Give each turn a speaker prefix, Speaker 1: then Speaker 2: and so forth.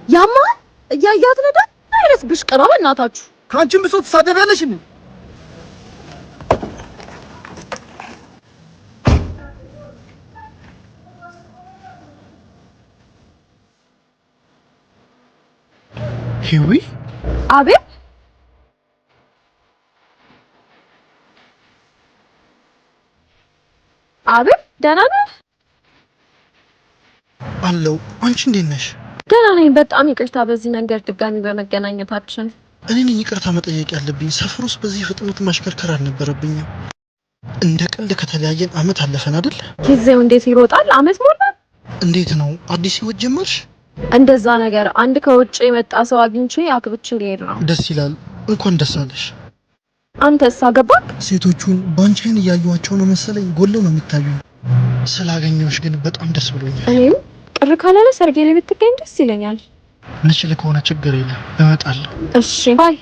Speaker 1: ያማ እያያት ነዳ አይረስ ብሽቀራ በእናታችሁ
Speaker 2: ካንቺም ብሶ ተሳደቢያለሽ እንዴ? ሂዊ
Speaker 1: አቤት አቤት ደህና ነህ?
Speaker 2: አለው። አንቺ እንዴት ነሽ?
Speaker 1: ደህና ነኝ። በጣም ይቅርታ በዚህ መንገድ ድጋሚ በመገናኘታችን።
Speaker 2: እኔ ነኝ ይቅርታ መጠየቅ ያለብኝ። ሰፈር ውስጥ በዚህ ፍጥነት ማሽከርከር አልነበረብኝም። እንደ ቀልድ ከተለያየን አመት አለፈን አይደል?
Speaker 1: ጊዜው እንዴት ይሮጣል! አመት ሞላ።
Speaker 2: እንዴት ነው አዲስ ህይወት ጀመርሽ?
Speaker 1: እንደዛ ነገር አንድ ከውጭ የመጣ ሰው አግኝቼ አክብቼ ልሄድ ነው።
Speaker 2: ደስ ይላል። እንኳን ደስ አለሽ።
Speaker 1: አንተስ አገባክ?
Speaker 2: ሴቶቹን ባንቺ አይን እያየኋቸው ነው መሰለኝ ጎለው ነው የሚታዩኝ። ስላገኘሁሽ ግን በጣም ደስ ብሎኛል።
Speaker 1: እኔም ቅር ካላለ ሰርጌ ላይ ብትገኝ ደስ ይለኛል።
Speaker 2: ልችል ከሆነ ችግር የለም እመጣለሁ።
Speaker 1: እሺ ባይ